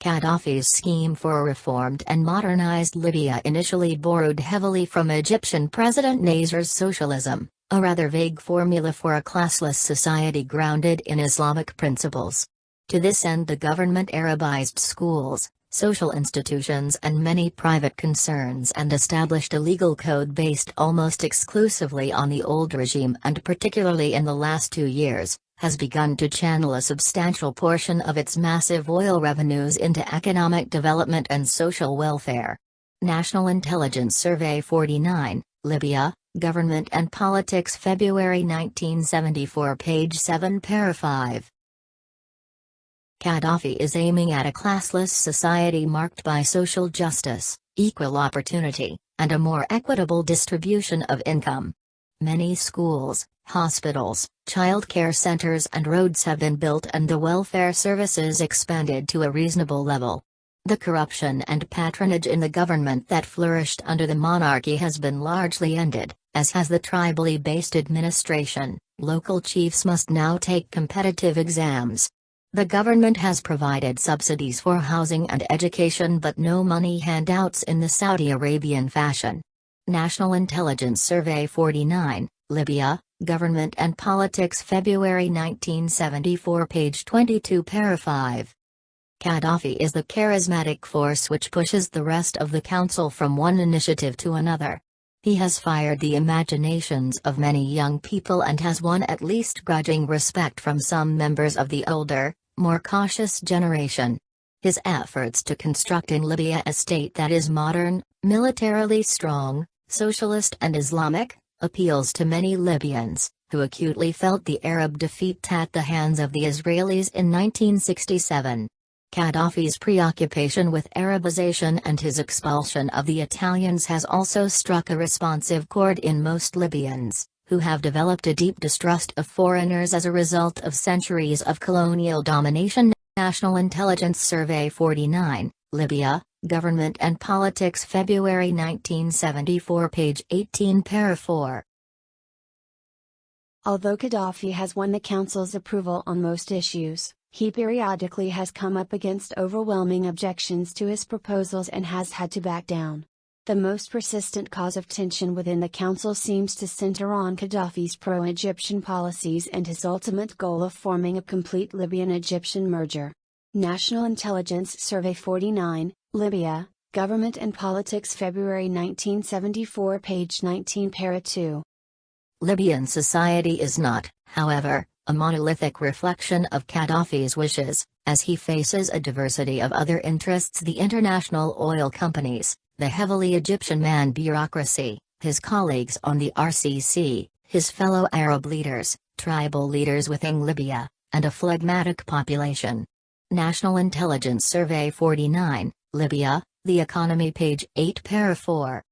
Gaddafi's scheme for a reformed and modernized Libya initially borrowed heavily from Egyptian President Nasser's socialism, a rather vague formula for a classless society grounded in Islamic principles. To this end, the government Arabized schools, social institutions and many private concerns and established a legal code based almost exclusively on the old regime, and particularly in the last 2 years, has begun to channel a substantial portion of its massive oil revenues into economic development and social welfare. National Intelligence Survey 49, Libya, Government and Politics, February 1974, page 7, para 5. Gaddafi is aiming at a classless society marked by social justice, equal opportunity, and a more equitable distribution of income. Many schools, hospitals, childcare centers and roads have been built and the welfare services expanded to a reasonable level. The corruption and patronage in the government that flourished under the monarchy has been largely ended, as has the tribally based administration. Local chiefs must now take competitive exams. The government has provided subsidies for housing and education but no money handouts in the Saudi Arabian fashion. National Intelligence Survey 49, Libya, Government and Politics, February 1974, page 22, para 5. Gaddafi is the charismatic force which pushes the rest of the council from one initiative to another. He has fired the imaginations of many young people and has won at least grudging respect from some members of the older, more cautious generation. His efforts to construct in Libya a state that is modern, militarily strong, socialist and Islamic, appeals to many Libyans, who acutely felt the Arab defeat at the hands of the Israelis in 1967. Gaddafi's preoccupation with Arabization and his expulsion of the Italians has also struck a responsive chord in most Libyans, who have developed a deep distrust of foreigners as a result of centuries of colonial domination. National Intelligence Survey 49, Libya, Government and Politics, February 1974, page 18, para 4. Although Gaddafi has won the Council's approval on most issues, he periodically has come up against overwhelming objections to his proposals and has had to back down. The most persistent cause of tension within the Council seems to center on Gaddafi's pro-Egyptian policies and his ultimate goal of forming a complete Libyan-Egyptian merger. National Intelligence Survey 49, Libya, Government and Politics, February 1974, page 19, para 2. Libyan society is not, however, a monolithic reflection of Gaddafi's wishes, as he faces a diversity of other interests: the international oil companies, the heavily Egyptian-manned bureaucracy, his colleagues on the RCC, his fellow Arab leaders, tribal leaders within Libya, and a phlegmatic population. National Intelligence Survey 49, Libya, The Economy, page 8, para 4.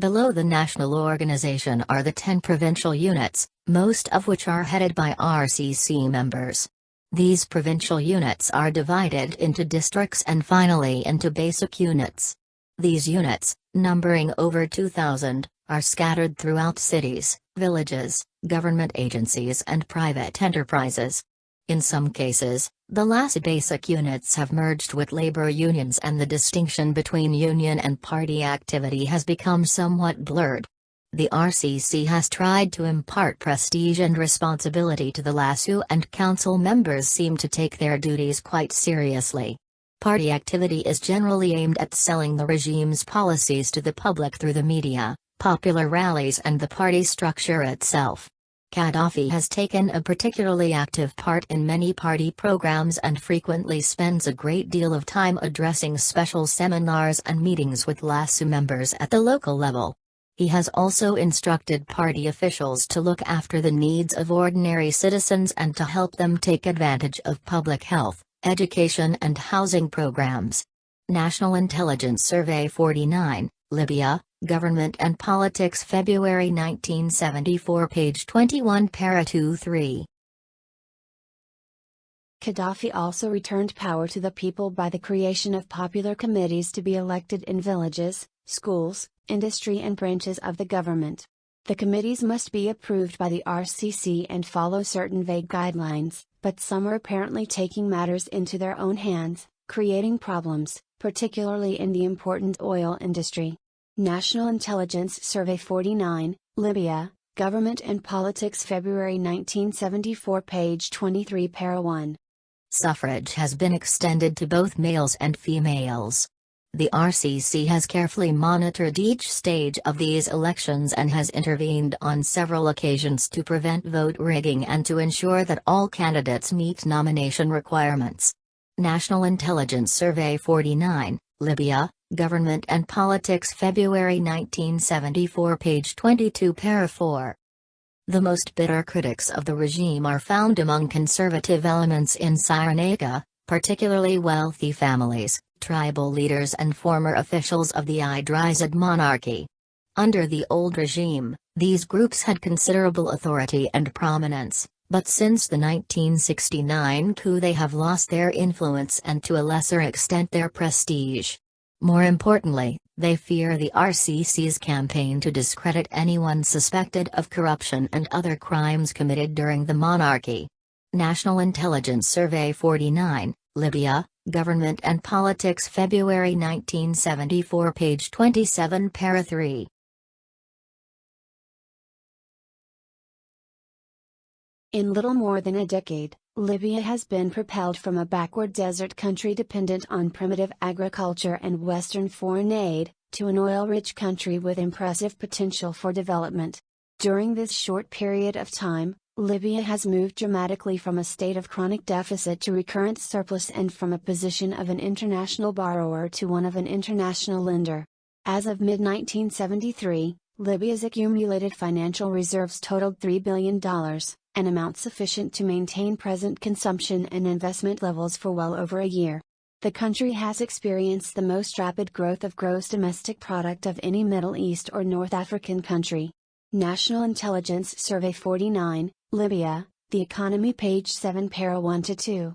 Below the national organization are the 10 provincial units, most of which are headed by RCC members. These provincial units are divided into districts and finally into basic units. These units, numbering over 2,000, are scattered throughout cities, villages, government agencies and private enterprises. In some cases, the last basic units have merged with labor unions and the distinction between union and party activity has become somewhat blurred. The RCC has tried to impart prestige and responsibility to the LASU, and council members seem to take their duties quite seriously. Party activity is generally aimed at selling the regime's policies to the public through the media, popular rallies and the party structure itself. Gaddafi has taken a particularly active part in many party programs and frequently spends a great deal of time addressing special seminars and meetings with LASU members at the local level. He has also instructed party officials to look after the needs of ordinary citizens and to help them take advantage of public health, education and housing programs. National Intelligence Survey 49, Libya, Government and Politics, February 1974, page 21, para 2-3. Gaddafi also returned power to the people by the creation of popular committees to be elected in villages, schools, industry and branches of the government. The committees must be approved by the RCC and follow certain vague guidelines, but some are apparently taking matters into their own hands, creating problems, particularly in the important oil industry. National Intelligence Survey 49, Libya, Government and Politics February 1974 page 23 para 1. Suffrage has been extended to both males and females. The RCC has carefully monitored each stage of these elections and has intervened on several occasions to prevent vote rigging and to ensure that all candidates meet nomination requirements. National Intelligence Survey 49, Libya, Government and Politics February 1974 page 22 para 4. The most bitter critics of the regime are found among conservative elements in Cyrenaica, particularly wealthy families, tribal leaders and former officials of the Idrisid monarchy. Under the old regime, these groups had considerable authority and prominence, but since the 1969 coup they have lost their influence and to a lesser extent their prestige. More importantly, they fear the RCC's campaign to discredit anyone suspected of corruption and other crimes committed during the monarchy. National Intelligence Survey 49, Libya, Government and Politics February 1974 page 27 para 3. In little more than a decade, Libya has been propelled from a backward desert country dependent on primitive agriculture and Western foreign aid, to an oil-rich country with impressive potential for development. During this short period of time, Libya has moved dramatically from a state of chronic deficit to recurrent surplus and from a position of an international borrower to one of an international lender. As of mid-1973, Libya's accumulated financial reserves totaled $3 billion, an amount sufficient to maintain present consumption and investment levels for well over a year. The country has experienced the most rapid growth of gross domestic product of any Middle East or North African country. National Intelligence Survey 49, Libya, The Economy page 7 para 1-2.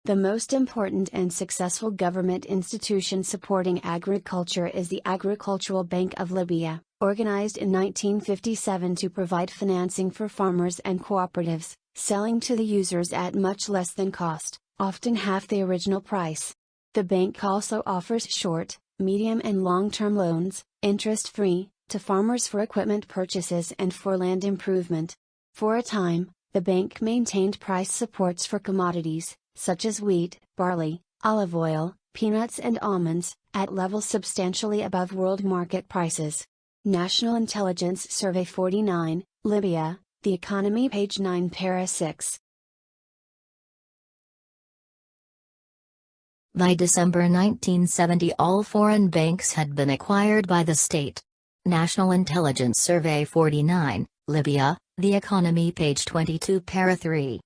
The most important and successful government institution supporting agriculture is the Agricultural Bank of Libya, organized in 1957 to provide financing for farmers and cooperatives, selling to the users at much less than cost, often half the original price. The bank also offers short, medium and long-term loans, interest-free, to farmers for equipment purchases and for land improvement. For a time, the bank maintained price supports for commodities, such as wheat, barley, olive oil, peanuts and almonds, at levels substantially above world market prices. National Intelligence Survey 49, Libya, The Economy page 9 para 6. By December 1970 all foreign banks had been acquired by the state. National Intelligence Survey 49, Libya, The Economy page 22 para 3.